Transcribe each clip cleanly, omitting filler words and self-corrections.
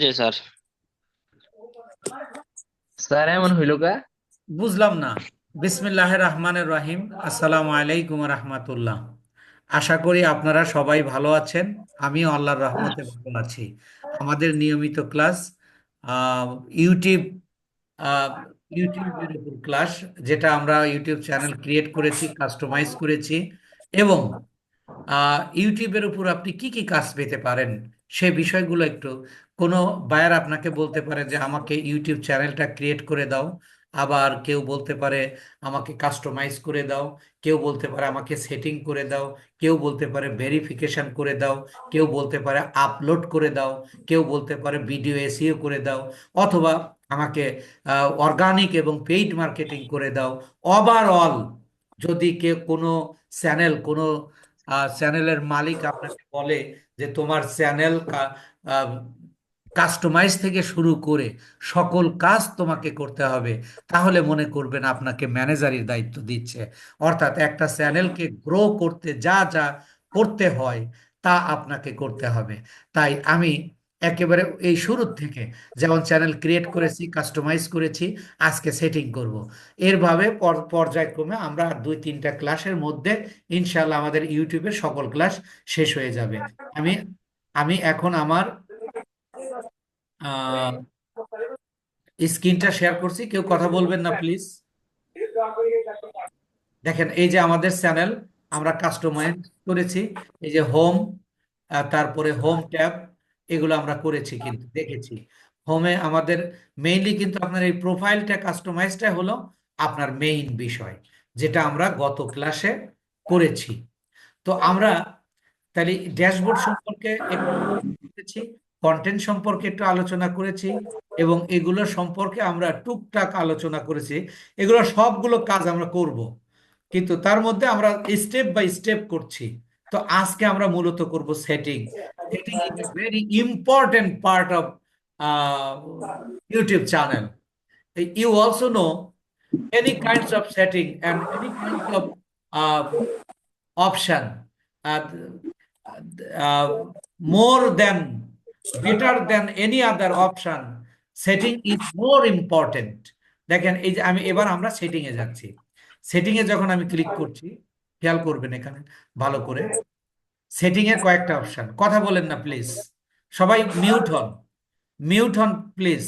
জি sir. Sir এমন হইল কা? বুঝলাম না। বিসমিল্লাহির রহমানির রহিম। আসসালামু আলাইকুম রহমাতুল্লাহ। আশা করি আপনারা সবাই ভালো আছেন। আমিও আল্লাহর রহমতে ভালো আছি। আমাদের নিয়মিত ক্লাস আহ, ইউটিউব আহ, ইউটিউবের উপর ক্লাস, যেটা আমরা ইউটিউব চ্যানেল ক্রিয়েট করেছি, কাস্টমাইজ করেছি, এবং ইউটিউবের উপর আপনি কি কি কাজ পেতে পারেন সে বিষয়গুলো একটু, কোনো বায়ার আপনাকে বলতে পারে যে আমাকে ইউটিউব চ্যানেলটা ক্রিয়েট করে দাও, আবার কেউ বলতে পারে আমাকে কাস্টমাইজ করে দাও, কেউ বলতে পারে আমাকে সেটিং করে দাও, কেউ বলতে পারে ভেরিফিকেশন করে দাও, কেউ বলতে পারে আপলোড করে দাও, কেউ বলতে পারে ভিডিও এসইও করে দাও, অথবা আমাকে অর্গানিক এবং পেইড মার্কেটিং করে দাও। ওভারঅল যদি কেউ কোনো কোনো চ্যানেলের মালিক আপনাকে বলে যে তোমার চ্যানেল কাস্টমাইজ থেকে শুরু করে সকল কাজ তোমাকে করতে হবে, তাহলে মনে করবেন আপনাকে ম্যানেজারের দায়িত্ব দিচ্ছে। অর্থাৎ একটা চ্যানেলকে গ্রো করতে যা যা করতে হয় তা আপনাকে করতে হবে। তাই আমি একেবারে এই শুরুর থেকে, যেমন চ্যানেল ক্রিয়েট করেছি, কাস্টমাইজ করেছি, আজকে সেটিং করব, এরভাবে পর্যায়ক্রমে আমরা আর দুই তিনটা ক্লাসের মধ্যে ইনশাল্লাহ আমাদের ইউটিউবের সকল ক্লাস শেষ হয়ে যাবে। আমি আমি এখন আমার স্ক্রিনটা শেয়ার করছি, কেউ কথা বলবেন না প্লিজ। দেখেন, এই যে আমাদের চ্যানেল আমরা কাস্টমাইজ করেছি। এই যে হোম, তারপরে হোম ট্যাব, এগুলো আমরা করেছি, কিন্তু দেখেছি হোমে আমাদের মেইনলি কিন্তু আপনার এই প্রোফাইলটা কাস্টমাইজটা হলো আপনার মেইন বিষয়, যেটা আমরা গত ক্লাসে করেছি। তো আমরা তাহলে ড্যাশবোর্ড সম্পর্কে একটু দেখেছি, কন্টেন্ট সম্পর্কে একটু আলোচনা করেছি, এবং এগুলো সম্পর্কে আমরা টুকটাক আলোচনা করেছি। এগুলো সবগুলো কাজ আমরা করব, কিন্তু তার মধ্যে আমরা স্টেপ বাই স্টেপ করছি। তো আজকে আমরা মূলত করব setting. Setting is a very important part of YouTube channel. You also know any kinds of setting and any kinds of option, uh, more than, better than any other option, setting is more important. দেখেন, এই যে আমি এবার আমরা setting এ যাচ্ছি। Setting এ যখন আমি click করছি, খেয়াল করবেন এখানে ভালো করে, সেটিং এর কয়েকটা অপশন। কথা বলেন না প্লিজ, সবাই মিউট হন, মিউট হন প্লিজ।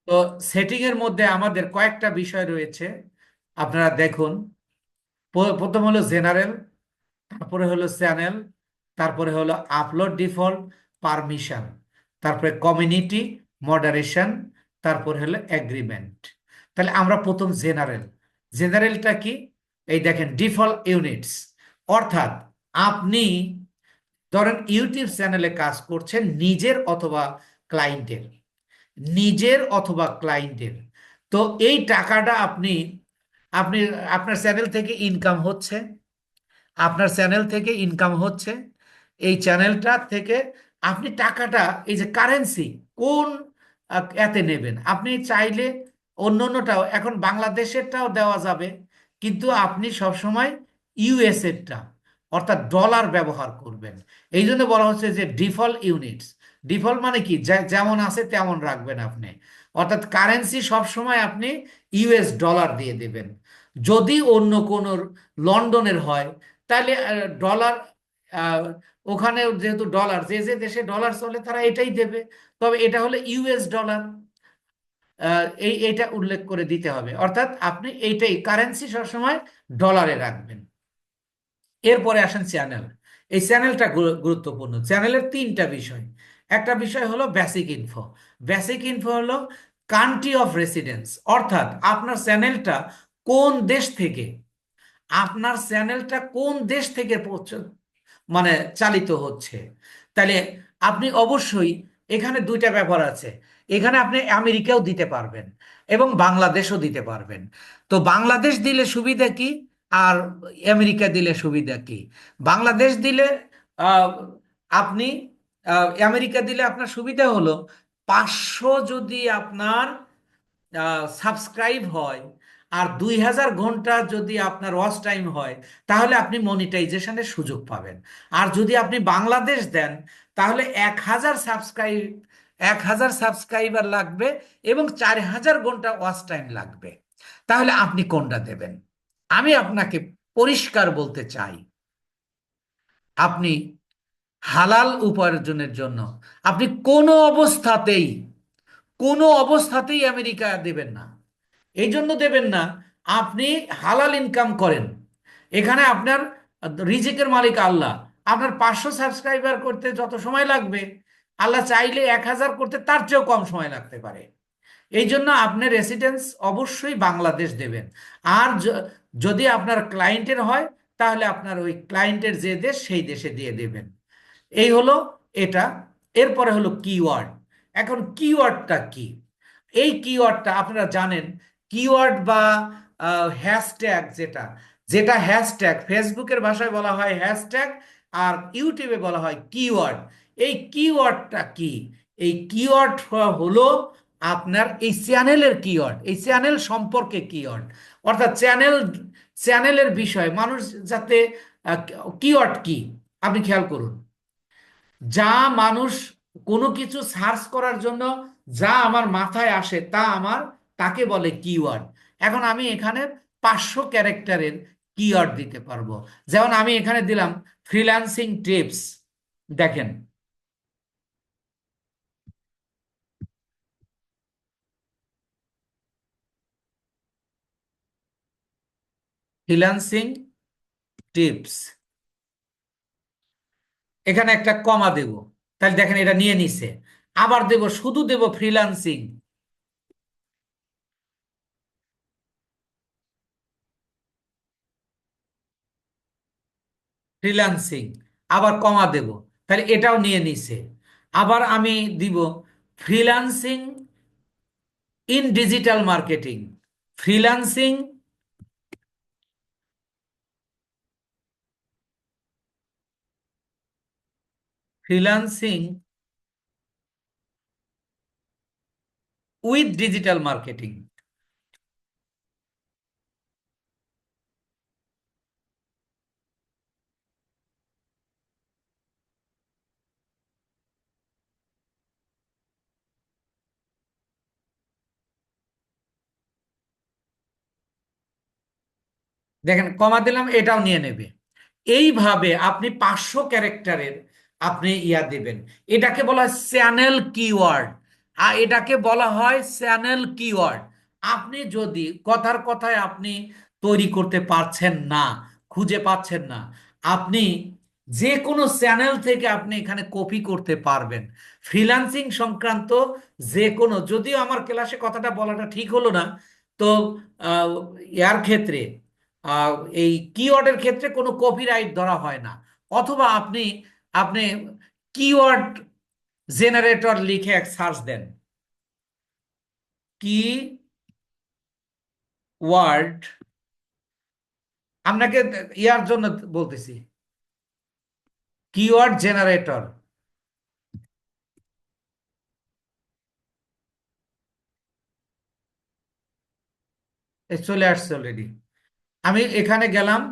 তো সেটিং এর মধ্যে আমাদের কয়েকটা বিষয় রয়েছে, আপনারা দেখুন। প্রথম হলো জেনারেল, তারপরে হলো চ্যানেল, তারপরে হলো আপলোড ডিফল্ট, পারমিশন, তারপরে কমিউনিটি, মডারেশন, তারপরে হলো এগ্রিমেন্ট। তাহলে আমরা প্রথম জেনারেল। জেনারেলটা কি? এই দেখেন, ডিফল্ট ইউনিটস, অর্থাৎ আপনি ধরেন ইউটিউব চ্যানেলে কাজ করছেন নিজের অথবা ক্লায়েন্টের, নিজের অথবা ক্লায়েন্টের। তো এই টাকাটা আপনি আপনি আপনার চ্যানেল থেকে ইনকাম হচ্ছে, আপনার চ্যানেল থেকে ইনকাম হচ্ছে, এই চ্যানেলটা থেকে আপনি টাকাটা, এই যে কারেন্সি, কোন এতে নেবেন আপনি চাইলে অন্য অন্যটাও, এখন বাংলাদেশেরটাও দেওয়া যাবে, কিন্তু আপনি সবসময় ইউএসএরটা অর্থাৎ ডলার ব্যবহার করবেন। এই জন্য বলা হচ্ছে যে ডিফল্ট ইউনিটস। ডিফল্ট মানে কি, যেমন আছে তেমন রাখবেন আপনি, অর্থাৎ কারেন্সি সবসময় আপনি ইউএস ডলার দিয়ে দেবেন। যদি অন্য কোনো লন্ডনের হয়, তাহলে ডলার, আহ, ওখানে যেহেতু ডলার, যে যে দেশে ডলার চলে তারা এটাই দেবে, তবে এটা হলো ইউএস ডলার। এইটা উল্লেখ করে দিতে হবে, অর্থাৎ আপনি এইটাই কারেন্সি সবসময় ডলারে রাখবেন। এরপরে আসেন চ্যানেল। এই চ্যানেলটা গুরুত্বপূর্ণ। চ্যানেলের তিনটা বিষয়। একটা বিষয় হলো বেসিক ইনফো। বেসিক ইনফো হলো কান্ট্রি অফ রেসিডেন্স, অর্থাৎ আপনার চ্যানেলটা কোন দেশ থেকে, আপনার চ্যানেলটা কোন দেশ থেকে মানে চালিত হচ্ছে। তাহলে আপনি অবশ্যই, এখানে দুইটা ব্যাপার আছে, এখানে আপনি আমেরিকাও দিতে পারবেন এবং বাংলাদেশও দিতে পারবেন। তো বাংলাদেশ দিলে সুবিধা কি, আর আমেরিকা দিলে সুবিধা কি? বাংলাদেশ দিলে আহ, আপনি, আমেরিকা দিলে আপনার সুবিধা হলো 500 যদি আপনার সাবস্ক্রাইব হয়, আর 2000 ঘন্টা যদি আপনার ওয়াচ টাইম হয়, তাহলে আপনি মনিটাইজেশনের সুযোগ পাবেন। আর যদি আপনি বাংলাদেশ দেন, তাহলে 1000 সাবস্ক্রাইবার লাগবে এবং 4000 ঘন্টা ওয়াচ টাইম লাগবে। তাহলে আপনি কোনটা দেবেন? আমি আপনাকে পরিষ্কার বলতে চাই, আপনি হালাল উপার্জনের জন্য আপনি কোনো অবস্থাতেই আমেরিকা দেবেন না। এই জন্য দেবেন না, আপনি হালাল ইনকাম করেন। এখানে আপনার রিজিকের মালিক আল্লাহ। আপনার 500 সাবস্ক্রাইবার করতে যত সময় লাগবে, আল্লাহ চাইলে 1000 করতে তার চেয়েও কম সময় লাগতে পারে। এই জন্য আপনি রেসিডেন্স অবশ্যই বাংলাদেশ দেবেন। আর যদি আপনার ক্লায়েন্টের হয়, তাহলে আপনার ওই ক্লায়েন্টের যে দেশ সেই দেশে দিয়ে দেবেন। এই হলো এটা। এরপরে হলো কিওয়ার্ড। এখন কিওয়ার্ডটা কি? এই কিওয়ার্ডটা আপনারা জানেন, কিওয়ার্ড বা হ্যাশট্যাগ, যেটা যেটা হ্যাশট্যাগ ফেসবুকের ভাষায় বলা হয় হ্যাশট্যাগ, আর ইউটিউবে বলা হয় কিওয়ার্ড। এই কিওয়ার্ডটা কি? এই কিওয়ার্ড হলো আপনার এই চ্যানেলের কিওয়ার্ড, এই চ্যানেল সম্পর্কে কিওয়ার্ড। অর্থাৎ চ্যানেলের বিষয় মানুষ যাতে, কিওয়ার্ড কি আপনি খেয়াল করুন। যা মানুষ কোনো কিছু সার্চ করার জন্য যা আমার মাথায় আসে তাকে বলে কিওয়ার্ড। এখন আমি এখানে 500 ক্যারেক্টারের কিওয়ার্ড দিতে পারবো। যেমন আমি এখানে দিলাম ফ্রিল্যান্সিং টিপস। দেখেন, ফ্রিল্যান্সিং টিপস, এখানে একটা কমা দেব। তাহলে দেখেন এটা নিয়ে নিছে। আবার দেব, শুধু দেব ফ্রিল্যান্সিং, ফ্রিল্যান্সিং, আবার কমা দেব। তাহলে এটাও নিয়ে নিছে। আবার আমি দিব freelancing in digital marketing, freelancing, freelancing with digital marketing. দেখেন কমা দিলাম, এটাও নিয়ে নেবে। এইভাবে আপনি 500 ক্যারেক্টারের আপনি ইয়া দেবেন। এটাকে বলা হয় চ্যানেল কিওয়ার্ড। আর এটাকে বলা হয় চ্যানেল কিওয়ার্ড। আপনি যদি কথার কথায় আপনি তৈরি করতে পারছেন না, খুঁজে পাচ্ছেন না, আপনি যে কোনো চ্যানেল থেকে আপনি এখানে কপি করতে পারবেন। ফ্রিল্যান্সিং সংক্রান্ত যে কোনো, যদিও আমার ক্লাসে কথাটা বলাটা ঠিক হলো না, তো আহ, ইয়ার ক্ষেত্রে, আহ, এই কিওয়ার্ডের ক্ষেত্রে কোনো কপিরাইট ধরা হয় না। অথবা আপনি আপনি কিওয়ার্ড জেনারেটর লিখে এক সার্চ দেন, কি ওয়ার্ড, আপনাকে ইয়ার জন্য বলতেছি, কিওয়ার্ড জেনারেটর। চলে আসছে অলরেডি। আমি এখানে গেলাম,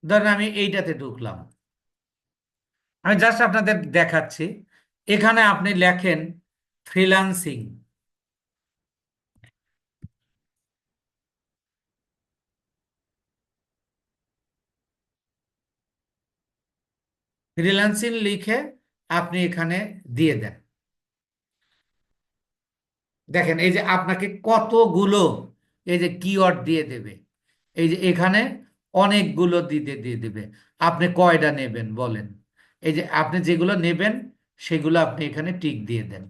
ধরেন আমি এইটাতে ঢুকলাম। আমি জাস্ট আপনাদের দেখাচ্ছি। এখানে আপনি লেখেন ফ্রিল্যান্সিং, ফ্রিল্যান্সিং লিখে আপনি এখানে দিয়ে দেন। দেখেন এই যে আপনাকে কতগুলো এই যে কিওয়ার্ড দিয়ে দেবে। এই যে এখানে অনেকগুলো দিতে দিয়ে দেবে। আপনি কয়টা নেবেন বলেন? এই যে আপনি যেগুলো নেবেন সেগুলো আপনি এখানে টিক দিয়ে দেন।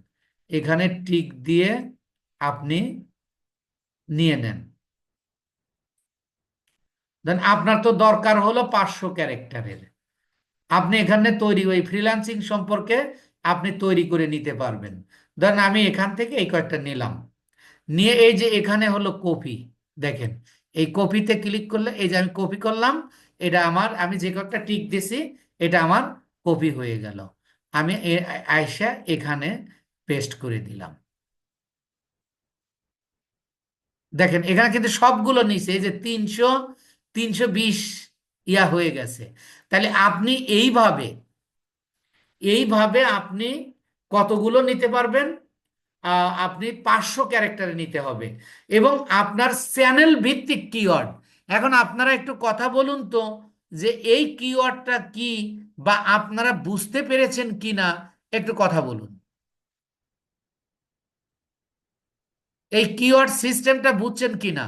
এখানে টিক দিয়ে আপনি নিয়ে নেন। দেন আপনার তো দরকার হলো 500 ক্যারেক্টারের। আপনি এখানে তৈরি ওই ফ্রিল্যান্সিং সম্পর্কে আপনি তৈরি করে নিতে পারবেন। ধরেন আমি এখান থেকে এই কয়েকটা নিলাম, নিয়ে এই যে এখানে হলো কপি। দেখেন এই কপিতে ক্লিক করলে এই যে আমি কপি করলাম, এটা আমার, আমি যে কয়েকটা টিক দিছি এটা আমার কপি হয়ে গেল। আমি আয়সা এখানে পেস্ট করে দিলাম। দেখেন এখানে কিন্তু সবগুলো নিচে, এই যে 320 হয়ে গেছে। তাহলে আপনি এইভাবে এইভাবে আপনি কতগুলো নিতে পারবেন? আপনি 500 ক্যারেক্টারে নিতে হবে। এবং আপনার চ্যানেল ভিত্তিক কিওয়ার্ড, এখন আপনারা একটু কথা বলুন তো, যে এই কিওয়ার্ডটা কি, বা আপনারা বুঝতে পেরেছেন কিনা, একটু কথা বলুন। এই কিওয়ার্ড সিস্টেমটা বুঝছেন কিনা,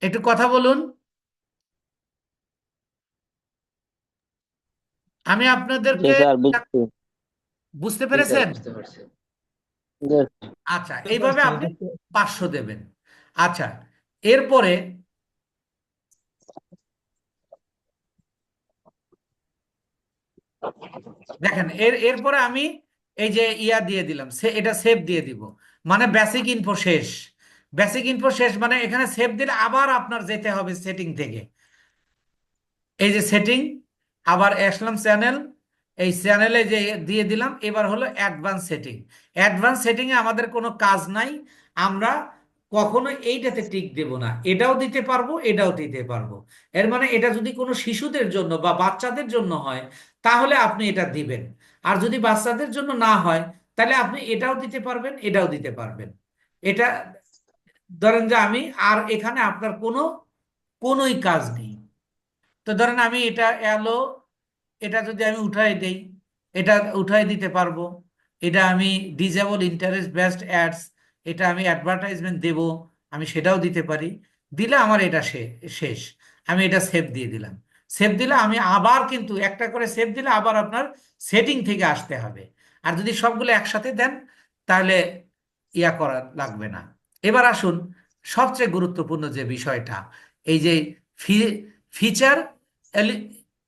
একটু কথা বলুন। আমি জি আপনাদেরকে, স্যার, বুঝছি। বুঝতে জি স্যার, পেরেছেন? বুঝতে পারছি। জি। আচ্ছা, এইভাবে আপনি 500 দেবেন। আচ্ছা, এরপরে দেখেন এরপরে আমি এই যে দিয়ে দিলাম, এটা সেভ দিয়ে দিব, মানে বেসিক ইনফো শেষ। বেসিক ইনফো শেষ মানে এখানে সেভ দিলে আবার আপনার যেতে হবে সেটিং থেকে। এই যে সেটিং, আবার আসলাম চ্যানেল, এই চ্যানেলে যে দিয়ে দিলাম। এবার হলো অ্যাডভান্স সেটিং। অ্যাডভান্স সেটিং এ আমাদের কোনো কাজ নাই। আমরা কখনো এইটাতে টিক দেব না, এটাও দিতে পারবো, এটাও দিতে পারবো। এর মানে এটা যদি কোনো শিশুদের জন্য বা বাচ্চাদের জন্য হয়, তাহলে আপনি এটা দিবেন। আর যদি বাচ্চাদের জন্য না হয়, তাহলে আপনি এটাও দিতে পারবেন, এটাও দিতে পারবেন। এটা ধরেন যে আমি, আর এখানে আপনার কোনোই কাজ নেই। তো ধরেন আমি এটা এলো, এটা যদি আমি উঠাই দেই, এটা উঠাই দিতে পারবো। এটা আমি ডিজেবল ইন্টারেস্ট বেসড অ্যাডস, এটা আমি অ্যাডভার্টাইজমেন্ট দেব, আমি সেটাও দিতে পারি। দিলে আমার এটা শেষ। আমি এটা সেভ দিয়ে দিলাম। সেভ দিলে আমি আবার, কিন্তু একটা করে সেভ দিলে আবার আপনার সেটিং থেকে আসতে হবে। আর যদি সবগুলো একসাথে দেন, তাহলে করা লাগবে না। এবার আসুন সবচেয়ে গুরুত্বপূর্ণ যে বিষয়টা, এই যে ফিচার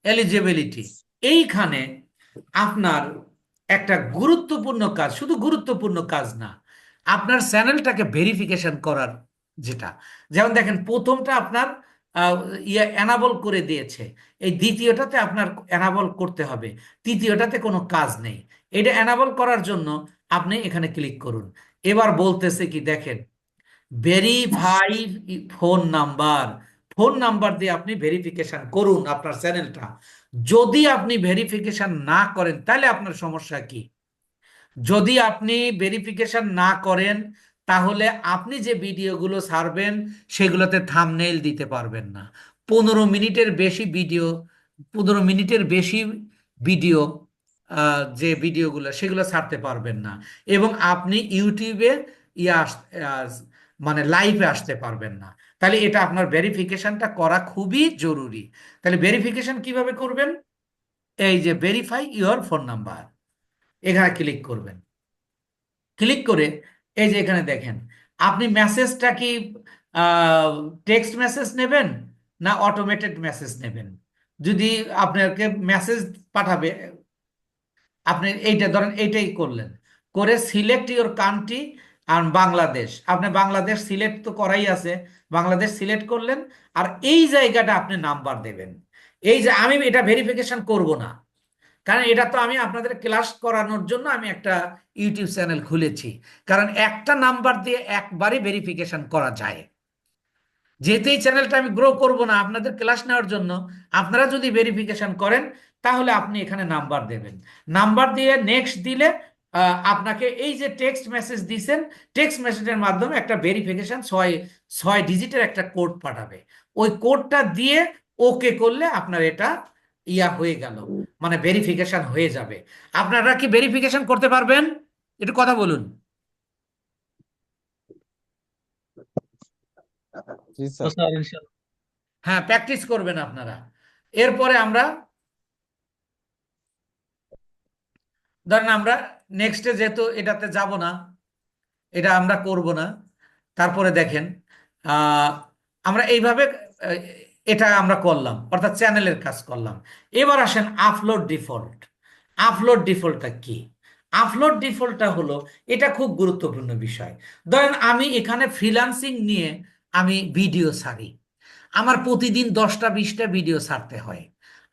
এলিজিবিলিটি। এইখানে আপনার একটা গুরুত্বপূর্ণ কাজ, শুধু গুরুত্বপূর্ণ কাজ না, আপনার চ্যানেলটাকে ভেরিফিকেশন করার, যেটা, যেমন দেখেন প্রথমটা আপনার এনাবল করে দিয়েছে, এই দ্বিতীয়টাতে আপনার এনাবল করতে হবে, তৃতীয়টাতে কোনো কাজ নেই। এটা এনাবল করার জন্য আপনি এখানে ক্লিক করুন। এবার বলতেছে কি দেখেন, verify phone number. Phone number দিয়ে আপনি ভেরিফিকেশন করুন আপনার চ্যানেলটা। যদি আপনি ভেরিফিকেশন না করেন, তাহলে আপনার সমস্যা কি? যদি আপনি ভেরিফিকেশন না করেন, তাহলে আপনি যে ভিডিওগুলো ছাড়বেন, সেগুলোতে থাম্বনেইল দিতে পারবেন না। 15 মিনিটের বেশি ভিডিও, 15 মিনিটের বেশি ভিডিও, যে ভিডিওগুলো সেগুলো ছাড়তে পারবেন না। এবং আপনি ইউটিউবে ইয়ে মানে লাইভে আসতে পারবেন না। তাহলে এটা আপনার ভেরিফিকেশনটা করা খুবই জরুরি। তাহলে ভেরিফিকেশন কিভাবে করবেন? এই যে ভেরিফাই ইওর ফোন নাম্বার, এখানে ক্লিক করবেন। ক্লিক করে এই যে এখানে দেখেন, আপনি মেসেজটা কি টেক্সট মেসেজ নেবেন, না অটোমেটেড মেসেজ নেবেন? যদি আপনাকে মেসেজ পাঠাবে, আপনি এইটা ধরেন এইটাই করলেন, করে সিলেক্ট ইওর কান্ট্রি আর বাংলাদেশ, আপনি বাংলাদেশ সিলেক্ট তো করাই আছে, বাংলাদেশ সিলেক্ট করলেন। আর এই জায়গাটা আপনি নাম্বার দেবেন। এই যে আমি এটা ভেরিফিকেশন করব না, কারণ এটা তো আমি আপনাদের ক্লাস করানোর জন্য আমি একটা ইউটিউব চ্যানেল খুলেছি। কারণ একটা নাম্বার দিয়ে একবারই ভেরিফিকেশন করা যায়। যেহেতু এই চ্যানেলটা আমি গ্রো করব না আপনাদের ক্লাস নেওয়ার জন্য, আপনারা যদি ভেরিফিকেশন করেন, তাহলে আপনি এখানে নাম্বার দেবেন। নাম্বার দিয়ে নেক্সট দিলে আপনাকে এই যে টেক্সট মেসেজ দিছেন, টেক্সট মেসেজের মাধ্যমে একটা ভেরিফিকেশন, 6 ডিজিটের একটা কোড পাঠাবে। ওই কোডটা দিয়ে ওকে করলে আপনার এটা হয়ে গেল, মানে ভেরিফিকেশন হয়ে যাবে। আপনারা কি ভেরিফিকেশন করতে পারবেন? একটু কথা বলুন। জি তো স্যার। স্যার ইনশাল্লাহ। হ্যাঁ, প্র্যাকটিস করবেন আপনারা। এরপরে আমরা, ধরেন আমরা নেক্সটে যেহেতু এটাতে যাব না, এটা আমরা করব না। তারপরে দেখেন, আহ, আমরা এইভাবে আহ, এটা আমরা করলাম, অর্থাৎ চ্যানেলের কাজ করলাম। এবার আসেন আপলোড ডিফল্ট। আপলোড ডিফল্টটা কি? আপলোড ডিফল্টটা হলো, এটা খুব গুরুত্বপূর্ণ বিষয়। ধরেন আমি এখানে ফ্রিল্যান্সিং নিয়ে আমি ভিডিও ছাড়ি, আমার প্রতিদিন 10টা 20টা ভিডিও ছাড়তে হয়।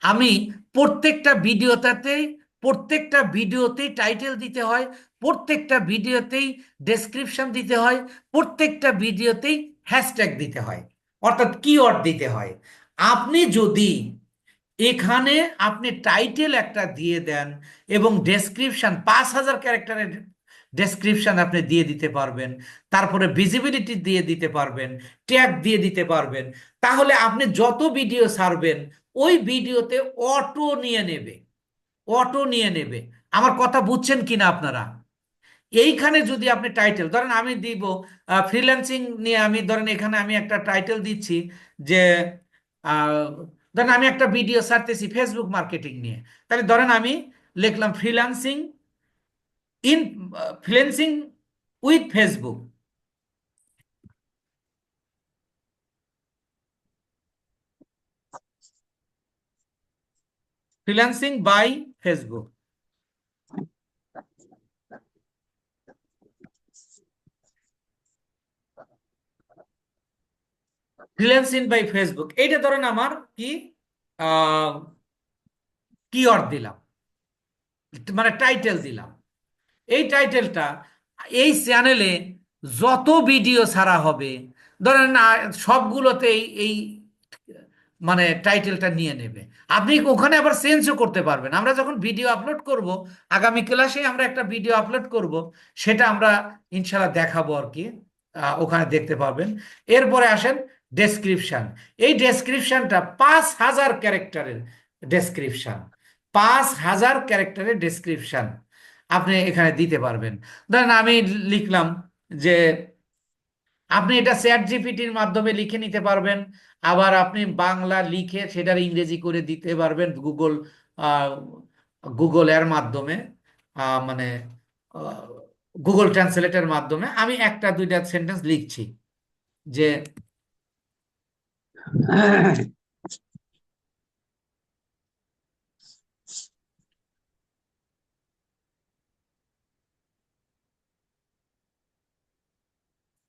আমি প্রত্যেকটা ভিডিওটাতে প্রত্যেকটা ভিডিওতেই টাইটেল দিতে হয়, প্রত্যেকটা ভিডিওতেই ডেসক্রিপশন দিতে হয়, প্রত্যেকটা ভিডিওতেই হ্যাশট্যাগ দিতে হয়, অর্থাৎ কিওয়ার্ড দিতে হয়। আপনি যদি এখানে আপনি টাইটেল একটা দিয়ে দেন এবং ডেসক্রিপশন 5,000 ক্যারেক্টারের ডেসক্রিপশন আপনি দিয়ে দিতে পারবেন, তারপরে ভিজিবিলিটি দিয়ে দিতে পারবেন, ট্যাগ দিয়ে দিতে পারবেন, তাহলে আপনি যত ভিডিও ছাড়বেন ওই ভিডিওতে অটো নিয়ে নেবে, অটো নিয়ে নেবে। আমার কথা বুঝছেন কিনা আপনারা? এইখানে যদি আপনি টাইটেল ধরেন, আমি দিব ফ্রিল্যান্সিং নিয়ে, আমি ধরেন এখানে আমি একটা টাইটেল দিচ্ছি যে আহ, ধরেন আমি একটা ভিডিও ছাড়তেছি ফেসবুক মার্কেটিং নিয়ে, তাহলে ধরেন আমি লিখলাম in freelancing with Facebook, freelancing by Facebook, freelancing by Facebook, এইটা ধরেন আমার কি কিওয়ার্ড দিলাম, মানে টাইটেল দিলাম। এই টাইটেলটা এই চ্যানেলে যত ভিডিও ছাড়া হবে, ধরেন সবগুলোতেই এই মানে টাইটেলটা নিয়ে নেবে। আপনি ওখানে আবার চেঞ্জও করতে পারবেন। আমরা যখন ভিডিও আপলোড করব, আগামী ক্লাসে আমরা একটা ভিডিও আপলোড করব, সেটা আমরা ইনশাল্লাহ দেখাবো আর কি, ওখানে দেখতে পাবেন। এরপরে আসেন ডেসক্রিপশন। এই ডেসক্রিপশনটা 5,000 ক্যারেক্টারের ডেসক্রিপশন, 5,000 ক্যারেক্টারের ডেসক্রিপশন আপনি এখানে দিতে পারবেন। ধরেন আমি লিখলাম যে, আপনি এটা চ্যাট জিপিটির মাধ্যমে লিখে নিতে পারবেন, আবার আপনি বাংলা লিখে সেটার ইংরেজি করে দিতে পারবেন গুগল এর মাধ্যমে, মানে গুগল ট্রান্সলেটের মাধ্যমে। আমি একটা দুইটা সেন্টেন্স লিখছি যে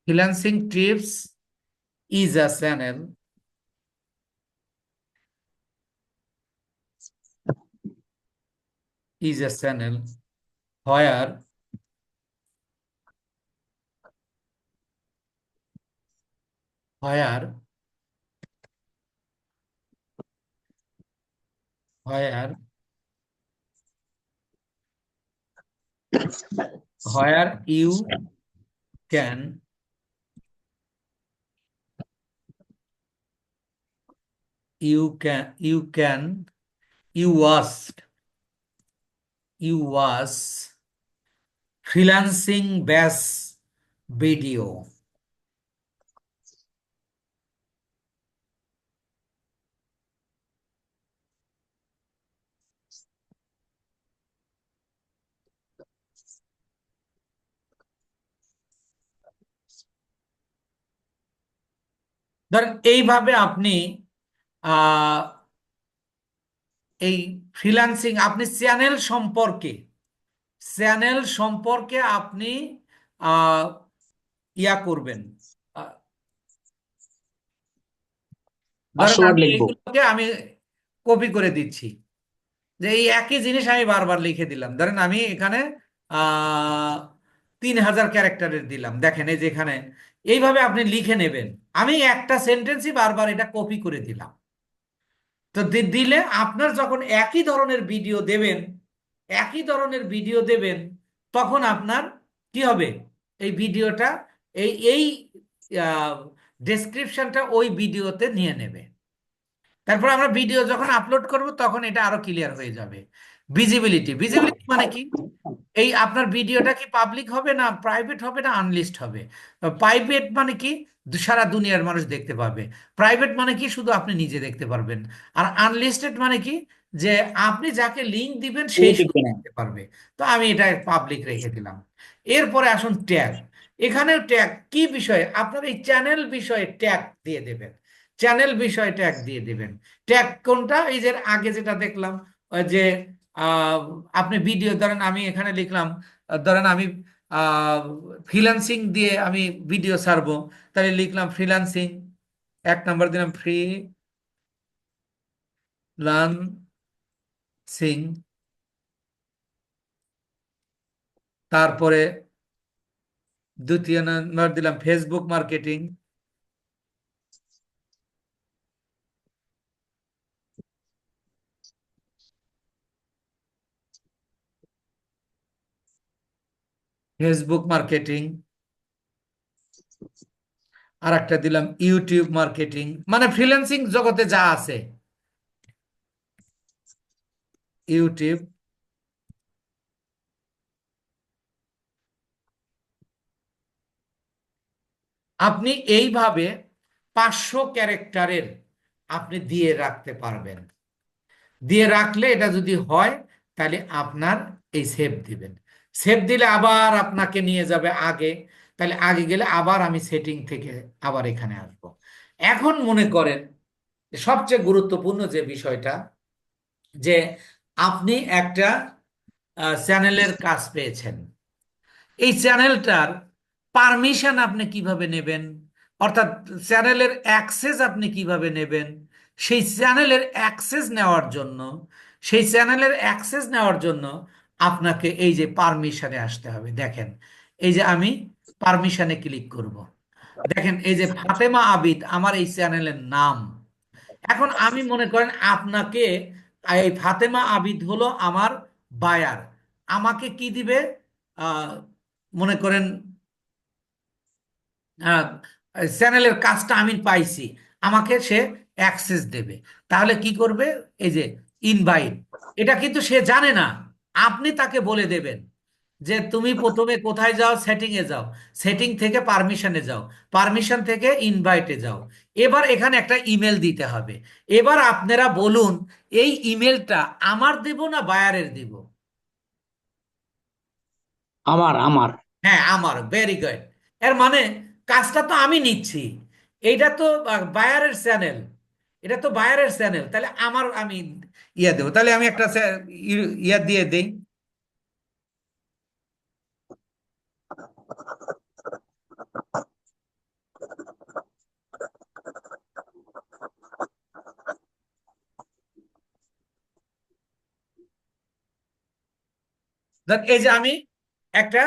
freelancing tips is a channel, is a channel where where where where can you can you was freelancing bass video. ধরেন এইভাবে আপনি আহ এই ফ্রিল্যান্সিং আপনি চ্যানেল সম্পর্কে আপনি আহ ইয়া করবেন। আহ, ধরেন 500 ওয়ার্ড আমি লিখবো। এগুলোকে আমি কপি করে দিচ্ছি, যে এই একই জিনিস আমি বারবার লিখে দিলাম। ধরেন আমি এখানে 3,000 ক্যারেক্টারের দিলাম, দেখেন এই যে এখানে এইভাবে আপনি লিখে নেবেন। আমি একটা সেন্টেন্সই বারবার এটা কপি করে দিলাম। তো দিলে আপনার যখন একই ধরনের ভিডিও দেবেন তখন আপনার কি হবে, এই ভিডিওটা এই ডেসক্রিপশনটা ওই ভিডিওতে নিয়ে নেবে। তারপর আমরা ভিডিও যখন আপলোড করব তখন এটা আরো ক্লিয়ার হয়ে যাবে। ভিজিবিলিটি, ভিজিবিলিটি মানে কি, এই আপনার ভিডিওটা কি পাবলিক হবে না প্রাইভেট হবে না আনলিস্ট হবে। প্রাইভেট মানে কি, সারা দুনিয়ার মানুষ দেখতে পাবে। প্রাইভেট মানে কি, শুধু আপনি নিজে দেখতে পারবেন। আর আনলিস্টেড মানে কি, যে আপনি যাকে লিংক দিবেন এই সেই শুধু দেখবে না। দেখতে পারবে। তো আমি এটা পাবলিক রেখে দিলাম। এরপরে আসুন ট্যাগ। এখানে ট্যাগ কি বিষয়ে, আপনার এই চ্যানেল বিষয়ে ট্যাগ দিয়ে দেবেন, চ্যানেল বিষয়ে ট্যাগ দিয়ে দেবেন। ট্যাগ কোনটা, এই যে আগে যেটা দেখলাম, ওই যে আহ, আপনি ভিডিও ধরেন আমি এখানে লিখলাম, ধরেন আমি ফ্রিল্যান্সিং দিয়ে আমি ভিডিও ছাড়বো, তাহলে লিখলাম ফ্রিল্যান্সিং, 1 নম্বর দিলাম ফ্রিল্যান্সিং তারপরে দ্বিতীয় নাম্বার দিলাম ফেসবুক মার্কেটিং। Facebook marketing. আর একটা দিলাম ইউটিউব মার্কেটিং, মানে ফ্রিল্যান্সিং জগতে যা আছে ইউটিউব। আপনি এইভাবে 500 ক্যারেক্টারের আপনি দিয়ে রাখতে পারবেন। দিয়ে রাখলে এটা যদি হয় তাহলে আপনার এই সেভ দিবেন। সেভ দিলে আবার আপনাকে নিয়ে যাবে আগে, তাহলে আগে গেলে আবার আমি সেটিং থেকে আবার এখানে আসব। এখন মনে করেন সবচেয়ে গুরুত্বপূর্ণ যে বিষয়টা, যে আপনি একটা চ্যানেলের কাজ পেয়েছেন। এই চ্যানেলটার পারমিশন আপনি কিভাবে নেবেন, অর্থাৎ চ্যানেলের অ্যাক্সেস আপনি কিভাবে নেবেন। সেই চ্যানেলের অ্যাক্সেস নেওয়ার জন্য সেই চ্যানেলের অ্যাক্সেস নেওয়ার জন্য আপনাকে এই যে পারমিশনে আসতে হবে। দেখেন, এই যে আমি পারমিশনে ক্লিক করব, দেখেন এই যে ফাতেমা আবিদ আমার এই চ্যানেলের নাম। এখন আমি মনে করেন আপনাকে, এই ফাতেমা আবিদ হলো আমার বায়ার, আমাকে কি দিবে, আহ, মনে করেন চ্যানেলের কাজটা আমি পাইছি, আমাকে সে অ্যাক্সেস দেবে। তাহলে কি করবে, এই যে ইনভাইট, এটা কিন্তু সে জানে না, আপনি তাকে বলে দেবেন যে তুমি প্রথমে কোথায় যাও, সেটিং এ যাও, সেটিং থেকে পারমিশনে যাও, পারমিশন থেকে ইনভাইটে যাও। এবার এখানে একটা ইমেল দিতে হবে। এবার আপনারা বলুন এই ইমেলটা আমার দেব না বায়ারের দেব? আমার। হ্যাঁ, আমার, ভেরি গুড। এর মানে কাজটা তো আমি নিচ্ছি, এইটা তো বায়ারের চ্যানেল, এটা তো বায়ারের চ্যানেল, তাহলে আমার আমি ইয়া দেবো। তাহলে আমি একটা ইয়া দিয়ে দেই। এই যে আমি একটা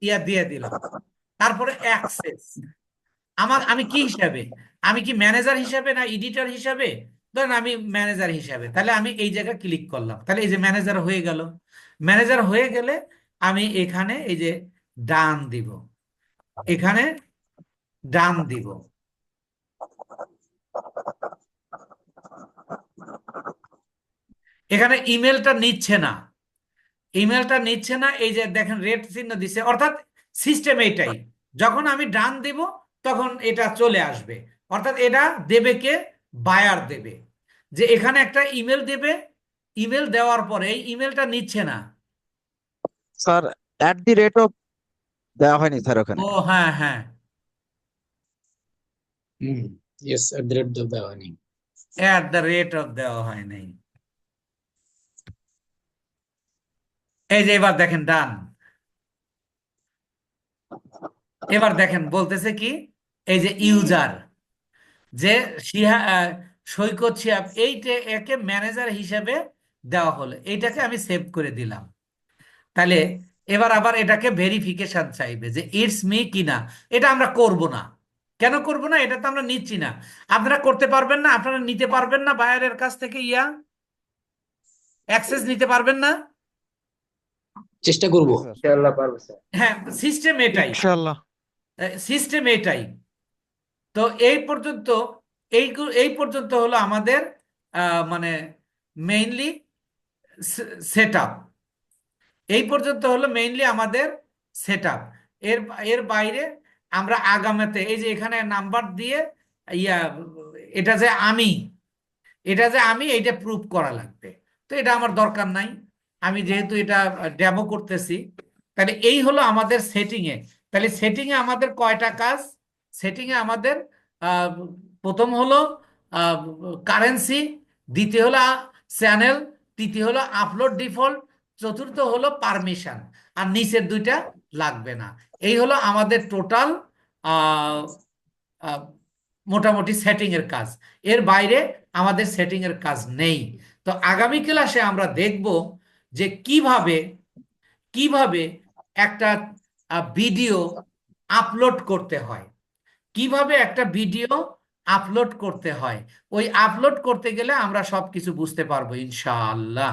ইয়া দিয়ে দিলাম। তারপরে অ্যাক্সেস আমার, আমি কি হিসাবে, আমি কি ম্যানেজার হিসাবে না এডিটর হিসাবে? ধরেন আমি ম্যানেজার হিসাবে, তাহলে আমি এই জায়গায় ক্লিক করলাম, তাহলে এই যে ম্যানেজার হয়ে গেল। ম্যানেজার হয়ে গেলে আমি এখানে এই যে ডান দিব, এখানে ডান দিব। এখানে ইমেলটা নিচ্ছে না, ইমেলটা নিচ্ছে না, এই যে দেখেন রেড চিহ্ন দিছে, অর্থাৎ সিস্টেম এইটাই, যখন আমি ডান দেব তখন এটা চলে আসবে। অর্থাৎ এটা দেবে কে, বায়ার দেবে, যে এখানে একটা ইমেল দেবে। ইমেল দেওয়ার পরে এই ইমেলটা নিচ্ছে না। স্যার, @, দেওয়া হয়নি স্যার ওখানে। ও হ্যাঁ হ্যাঁ, হুম, ইয়েস, @, দেওয়া হয়নি। @ দেওয়া হয় নাই। এই যে এবার দেখেন ডান। এবার দেখেন বলতেছে কি, এই যে ইউজার, যে সৈকত শিহাব, এইটা একে ম্যানেজার হিসেবে দেওয়া হলো, এইটাকে আমি সেভ করে দিলাম। তাহলে এবার আবার এটাকে ভেরিফিকেশন চাইবে যে ইটস মি কিনা। এটা আমরা করব না। কেন করব না, এটা তো আমরা নিচ্ছি না। আপনারা করতে পারবেন না, আপনারা নিতে পারবেন না বায়ারের কাছ থেকে ইয়া অ্যাক্সেস নিতে পারবেন না। চেষ্টা করব। জি স্যার। ইনশাআল্লাহ পারবো স্যার। হ্যাঁ, সিস্টেম এটাই, ইনশাআল্লাহ। সিস্টেম এটাই। তো এই পর্যন্ত, এই পর্যন্ত হলো আমাদের মানে মেইনলি সেট আপ। এই পর্যন্ত হলো মেইনলি আমাদের সেট আপ। এর এর বাইরে আমরা আগামীতে এই যে এখানে নাম্বার দিয়ে ইয়া, এটা যে আমি, এটা যে আমি এইটা প্রুভ করা লাগবে। তো এটা আমার দরকার নাই, আমি যেহেতু এটা ডেমো করতেছি। তাহলে এই হলো আমাদের সেটিং এ। তাহলে সেটিং এ আমাদের কয়টা কাজ, সেটিং এ আমাদের আহ, প্রথম হলো কারেন্সি, দ্বিতীয় হলো চ্যানেল, তৃতীয় হলো আপলোড ডিফল্ট, চতুর্থ হলো পারমিশন, আর নিচের দুইটা লাগবে না। এই হলো আমাদের টোটাল মোটামুটি সেটিং এর কাজ। এর বাইরে আমাদের সেটিং এর কাজ নেই। তো আগামী ক্লাসে আমরা দেখব যে কিভাবে কিভাবে একটা ভিডিও আপলোড করতে হয়, কিভাবে একটা ভিডিও আপলোড করতে হয়, ওই আপলোড করতে গেলে আমরা সবকিছু বুঝতে পারবো ইনশাআল্লাহ।